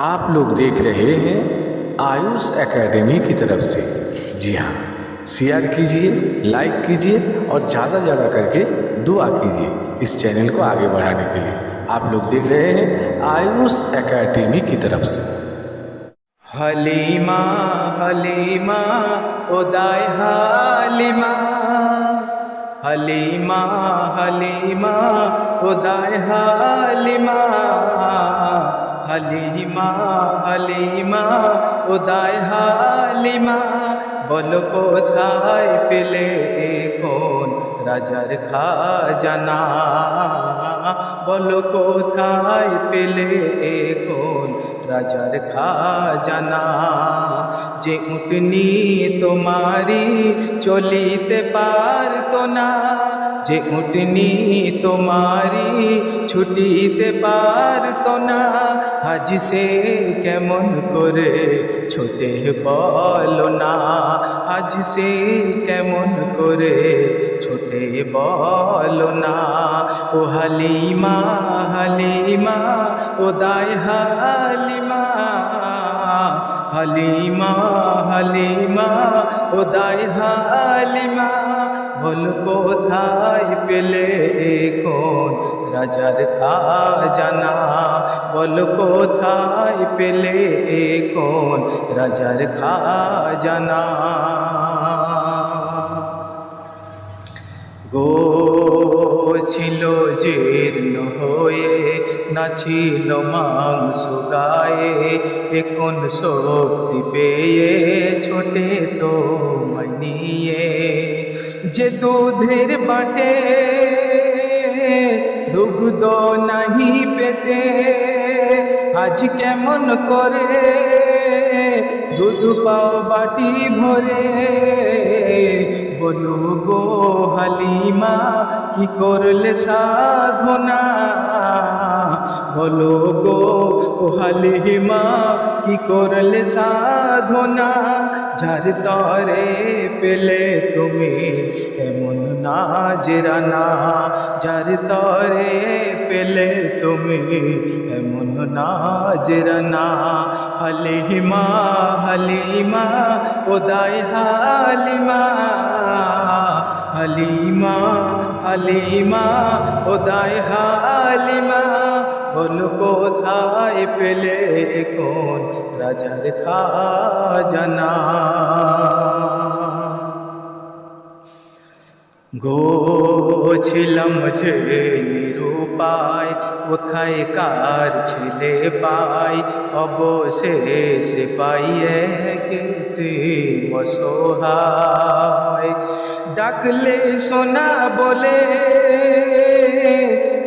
आप लोग देख रहे हैं आयुष एकेडमी की तरफ से। जी हाँ, शेयर कीजिए, लाइक कीजिए और ज़्यादा ज़्यादा करके दुआ कीजिए इस चैनल को आगे बढ़ाने के लिए। आप लोग देख रहे हैं आयुष एकेडमी की तरफ से। हलीमा हलीमा उदाय हालिमा, हलीमा हलीमा उदाय हालिमा, हलीमा हलीमा उदाय हालिमा। বলো কোথায় পেলে এখন রাজার খাজানা, বলো কোথায় পেলে এখন রাজার খাজানা। যে উটনি তোমারি চলিতে পারত না, যে উটনি তোমারি ছুটিতে পারত না, আজ সে কেমন করে ছোটে বলো না, আজ সে কেমন করে ছোটে বলো না। ও হালিমা হালিমা উদায় হালিমা, হালিমা হালিমা উদায় হালিমা। বলো কোথায় পেলে এখন রাজার খাজানা, বলো কোথায় পেলে এখন রাজার খাজানা। গো ছিল জীর্ণ হয়ে, না ছিল মাংস গায়ে, এখন শক্তি পেয়ে ছোটে তোমায় নিয়ে। যে দুধের বাটে দুগ্ধ নাহি পেতে, আজ কেমন করে দুধ পাও বাটি ভরে। বলো গো হালিমা কি করলে সাধনা, বলো গো ও হালিমা কি করলে সাধনা। যার তরে পেলে তুমি এমন নাজরানা, যার তরে পেলে তুমি এমন নাজরানা। হালিমা হালিমা উদায় হালিমা, হালিমা হালিমা উদায় হালিমা। বলো কোথায় পেলে কোন রাজার খাজানা। গো ছিলাম যে নিরুপায়, কোথায় কার ছেলে পাই, অবশেষে পাইয়ে কেতে অসহায়। ডাকলে সোনা বলে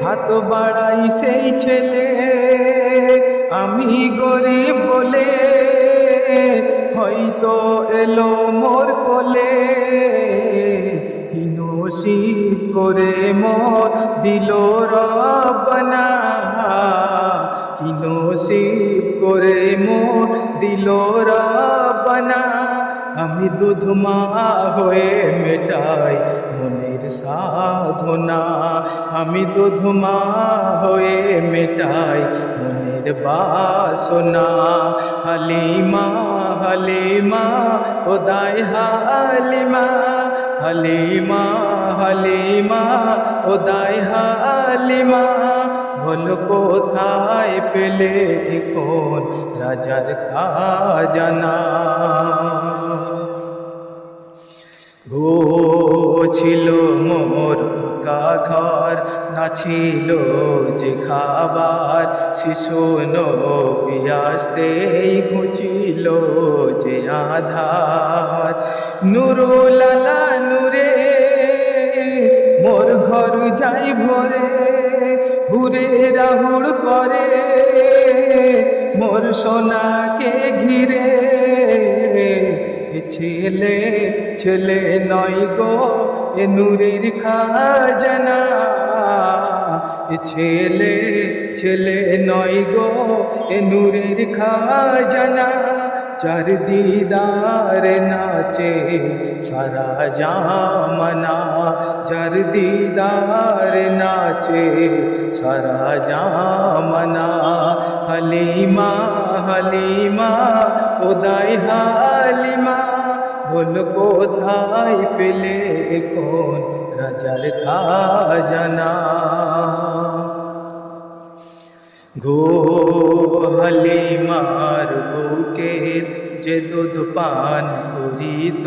হাত বাড়াই সেই ছেলে, আমি গরিব বলে হয়তো এলো মোর কোলে। নসিব করে মোর দিল রব্বানা, কি নসিব করে মোর দিল রব্বানা। আমি দুধ মা হয়ে মেটাই মনের সাধনা, আমি দুধ মা হয়ে মেটাই মনের বাসনা। হালিমা হালিমা উদায় হালিমা, হালিমা হালিমা উদায় হালিমা। বলো কোথায় পেলে এখন রাজার খাজানা। গো ছিল মোর কা ঘর, না ছিল যে খাবার, শিশু নবী আসতেই ঘুচিল যে আধার। নুরুল আলা নূরে মোর ঘর যাই ভরে, হুরে রাহুল করে মোর সোনাকে ঘিরে। ছেলে ছেলে নয় গো এ নূরের খাজানা, ছেলে ছেলে নয় গো এ নূরের খাজানা। চার দিদার নাচে সারা জামানা, চার দিদার নাচে সারা জামানা। হালিমা হালিমা ওদাই হালিমা বল কোথায় পেলে কোন রাজার খাজানা গো হালিমার বুকের যে দুধ পান করিত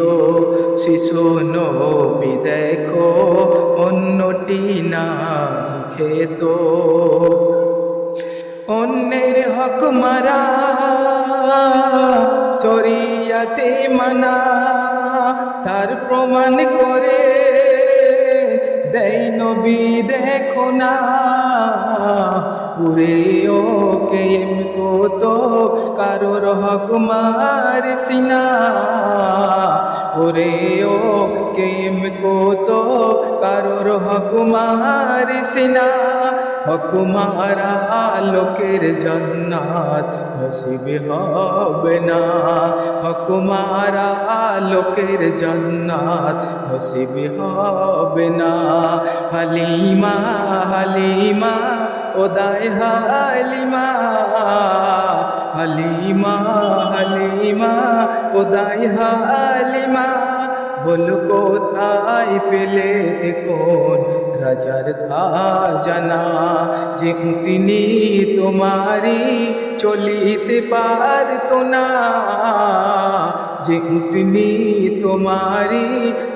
শিশু নবী দেখো অন্যটি নাই খেত অন্যের হক মারা শরিয়াতে মানা তার প্রমাণ করে দেয় নবী দেখো না পুরে ও কেম কত কারোর হক মারসিনা ওরে ও কেম কত কারোর হক মারসিনা হক মারা লোকের জান্নাত নসিব হবে না হক মারা লোকের জান্নাত নসিব হবে না হালিমা হালিমা ওদাই হালিমা হালিমা হালিমা ওদাই হালিমা বল কোথায় পেলে কোন রাজার খাজানা যে উটনি তোমারি চলিতে পারত না যে উটনি তোমারি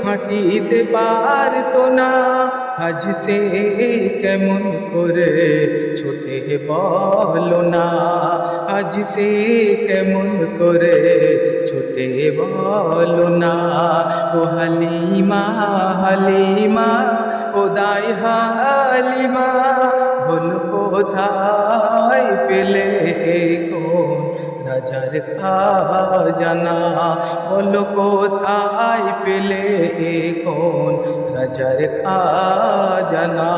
হাঁটিতে পারত না আজ সে কেমন করে ছোটে বলো না আজ সে কেমন করে ছোটে বলো না ও হালিমা হালিমা ওদাই হালিমা বল কোথায় পেলে কোন রাজার খাজানা বল কোথায় পেলে কোন রাজার খাজানা